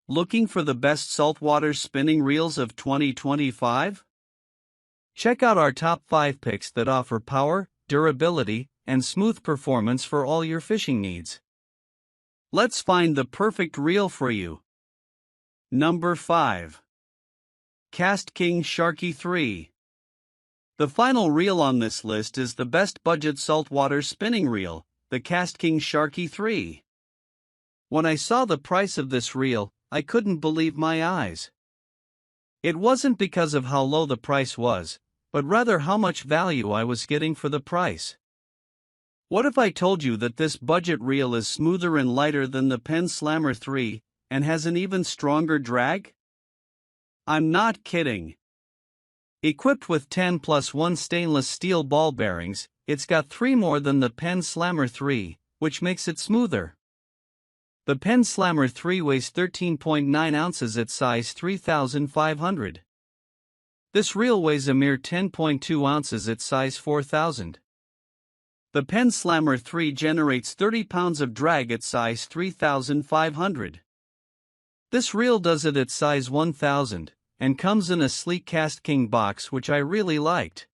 Looking for the best saltwater spinning reels of 2025? Check out our top 5 picks that offer power, durability, and smooth performance for all your fishing needs. Let's find the perfect reel for you. Number 5. KastKing Sharky III. The final reel on this list is the best budget saltwater spinning reel, the KastKing Sharky III. When I saw the price of this reel, I couldn't believe my eyes. It wasn't because of how low the price was, but rather how much value I was getting for the price. What if I told you that this budget reel is smoother and lighter than the Penn Slammer III, and has an even stronger drag? I'm not kidding. Equipped with 10+1 stainless steel ball bearings, it's got 3 more than the Penn Slammer III, which makes it smoother. The Penn Slammer III weighs 13.9 ounces at size 3,500. This reel weighs a mere 10.2 ounces at size 4,000. The Penn Slammer III generates 30 pounds of drag at size 3,500. This reel does it at size 1,000, and comes in a sleek KastKing box which I really liked.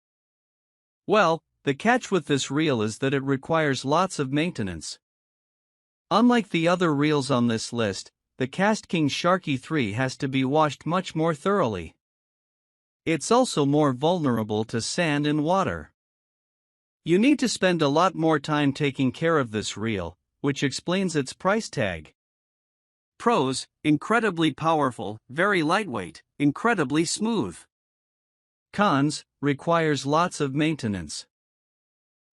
Well, the catch with this reel is that it requires lots of maintenance. Unlike the other reels on this list, the KastKing Sharky III has to be washed much more thoroughly. It's also more vulnerable to sand and water. You need to spend a lot more time taking care of this reel, which explains its price tag. Pros: incredibly powerful, very lightweight, incredibly smooth. Cons: requires lots of maintenance.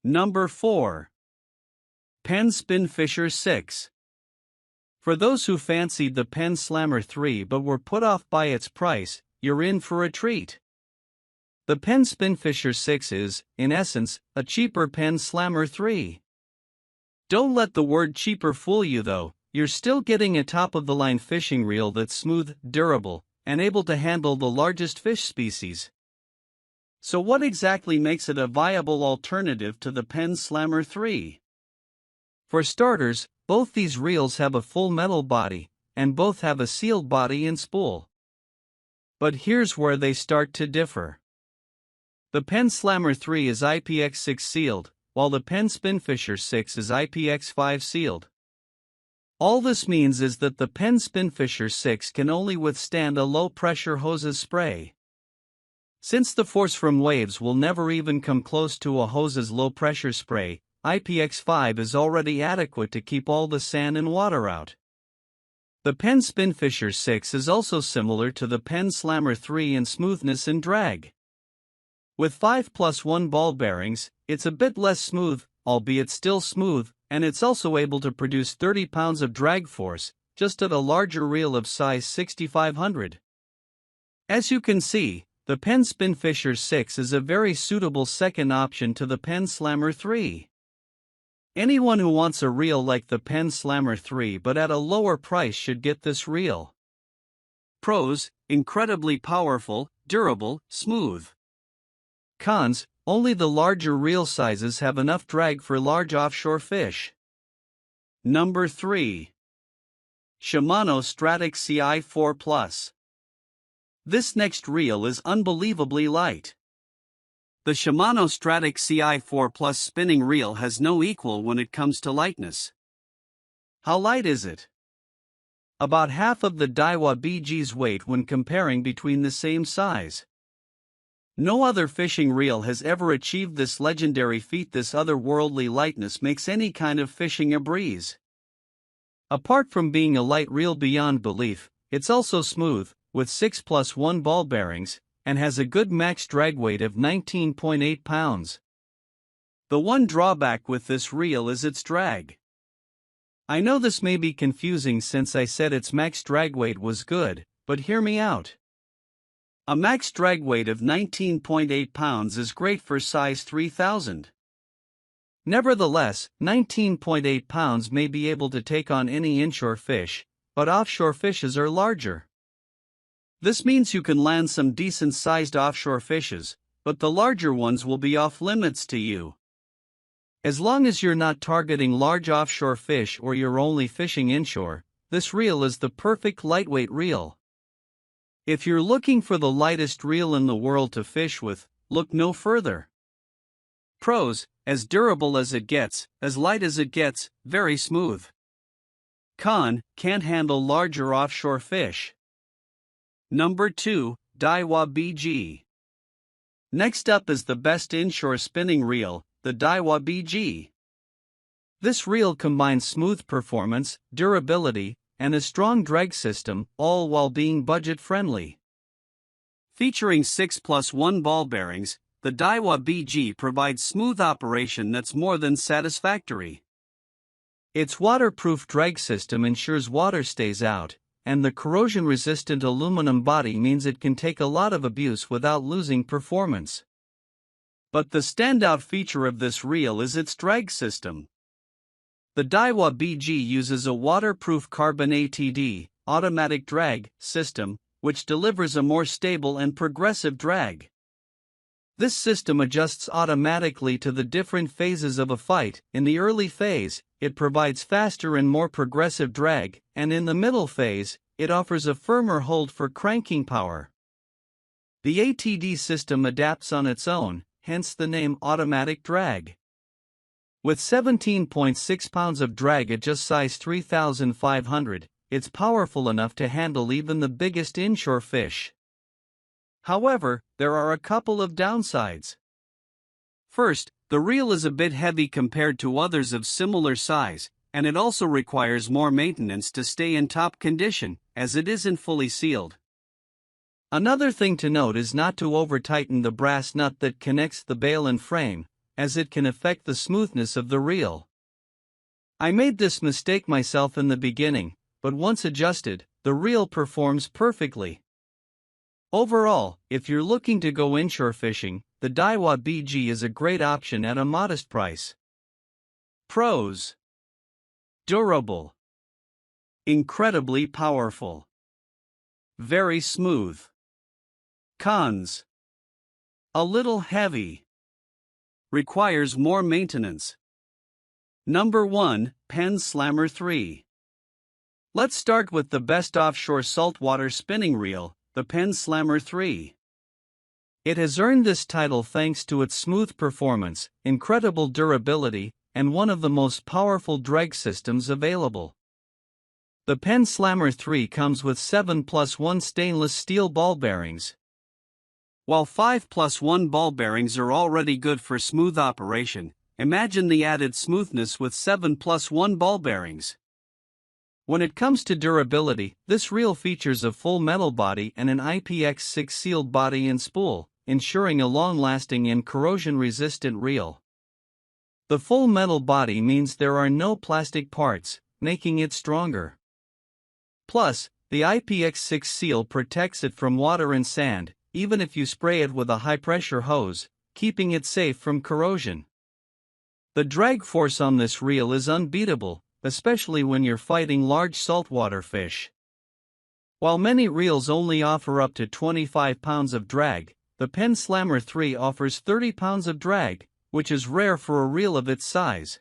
Number 4. Penn Spinfisher VI. For those who fancied the Penn Slammer III but were put off by its price, you're in for a treat. The Penn Spinfisher VI is, in essence, a cheaper Penn Slammer III. Don't let the word cheaper fool you though, you're still getting a top-of-the-line fishing reel that's smooth, durable, and able to handle the largest fish species. So what exactly makes it a viable alternative to the Penn Slammer III? For starters, both these reels have a full metal body, and both have a sealed body and spool. But here's where they start to differ. The Penn Slammer III is IPX6 sealed, while the Penn Spinfisher VI is IPX5 sealed. All this means is that the Penn Spinfisher VI can only withstand a low-pressure hose's spray. Since the force from waves will never even come close to a hose's low-pressure spray, IPX5 is already adequate to keep all the sand and water out. The Penn Spinfisher VI is also similar to the Penn Slammer III in smoothness and drag. With 5+1 ball bearings, it's a bit less smooth, albeit still smooth, and it's also able to produce 30 pounds of drag force, just at a larger reel of size 6,500. As you can see, the Penn Spinfisher VI is a very suitable second option to the Penn Slammer III. Anyone who wants a reel like the Penn Slammer III but at a lower price should get this reel. Pros: incredibly powerful, durable, smooth. Cons: only the larger reel sizes have enough drag for large offshore fish. Number 3. Shimano Stradic CI4+. This next reel is unbelievably light. The Shimano Stradic CI4+ spinning reel has no equal when it comes to lightness. How light is it? About half of the Daiwa BG's weight when comparing between the same size. No other fishing reel has ever achieved this legendary feat. This otherworldly lightness makes any kind of fishing a breeze. Apart from being a light reel beyond belief, it's also smooth, with 6+1 ball bearings, and has a good max drag weight of 19.8 pounds. The one drawback with this reel is its drag. I know this may be confusing since I said its max drag weight was good, but hear me out. A max drag weight of 19.8 pounds is great for size 3,000. Nevertheless, 19.8 pounds may be able to take on any inshore fish, but offshore fishes are larger. This means you can land some decent-sized offshore fishes, but the larger ones will be off limits to you. As long as you're not targeting large offshore fish or you're only fishing inshore, this reel is the perfect lightweight reel. If you're looking for the lightest reel in the world to fish with, look no further. Pros: as durable as it gets, as light as it gets, very smooth. Con: can't handle larger offshore fish. Number 2, Daiwa BG. Next up is the best inshore spinning reel, the Daiwa BG. This reel combines smooth performance, durability, and a strong drag system, all while being budget-friendly. Featuring 6+1 ball bearings, the Daiwa BG provides smooth operation that's more than satisfactory. Its waterproof drag system ensures water stays out, and the corrosion-resistant aluminum body means it can take a lot of abuse without losing performance. But the standout feature of this reel is its drag system. The Daiwa BG uses a waterproof carbon ATD, automatic drag, system, which delivers a more stable and progressive drag. This system adjusts automatically to the different phases of a fight. In the early phase, it provides faster and more progressive drag, and in the middle phase, it offers a firmer hold for cranking power. The ATD system adapts on its own, hence the name automatic drag. With 17.6 pounds of drag at just size 3,500, it's powerful enough to handle even the biggest inshore fish. However, there are a couple of downsides. First, the reel is a bit heavy compared to others of similar size, and it also requires more maintenance to stay in top condition, as it isn't fully sealed. Another thing to note is not to over-tighten the brass nut that connects the bail and frame, as it can affect the smoothness of the reel. I made this mistake myself in the beginning, but once adjusted, the reel performs perfectly. Overall, if you're looking to go inshore fishing, the Daiwa BG is a great option at a modest price. Pros: durable, incredibly powerful, very smooth. Cons: a little heavy, requires more maintenance. Number 1, Penn Slammer III. Let's start with the best offshore saltwater spinning reel, the Penn Slammer III. It has earned this title thanks to its smooth performance, incredible durability, and one of the most powerful drag systems available. The Penn Slammer III comes with 7+1 stainless steel ball bearings. While 5+1 ball bearings are already good for smooth operation, imagine the added smoothness with 7+1 ball bearings. When it comes to durability, this reel features a full metal body and an IPX6 sealed body and spool, ensuring a long-lasting and corrosion-resistant reel. The full metal body means there are no plastic parts, making it stronger. Plus, the IPX6 seal protects it from water and sand, even if you spray it with a high-pressure hose, keeping it safe from corrosion. The drag force on this reel is unbeatable, especially when you're fighting large saltwater fish. While many reels only offer up to 25 pounds of drag, the Penn Slammer III offers 30 pounds of drag, which is rare for a reel of its size.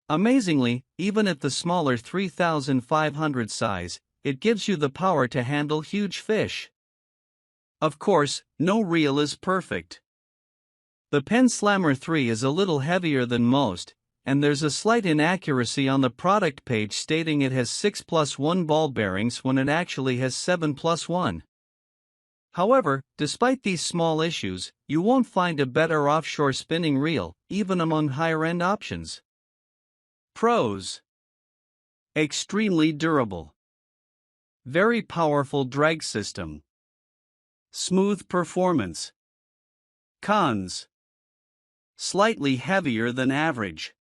Amazingly, even at the smaller 3,500 size, it gives you the power to handle huge fish. Of course, no reel is perfect. The Penn Slammer III is a little heavier than most, and there's a slight inaccuracy on the product page stating it has 6+1 ball bearings when it actually has 7+1. However, despite these small issues, you won't find a better offshore spinning reel, even among higher-end options. Pros: extremely durable, very powerful drag system, smooth performance. Cons: slightly heavier than average.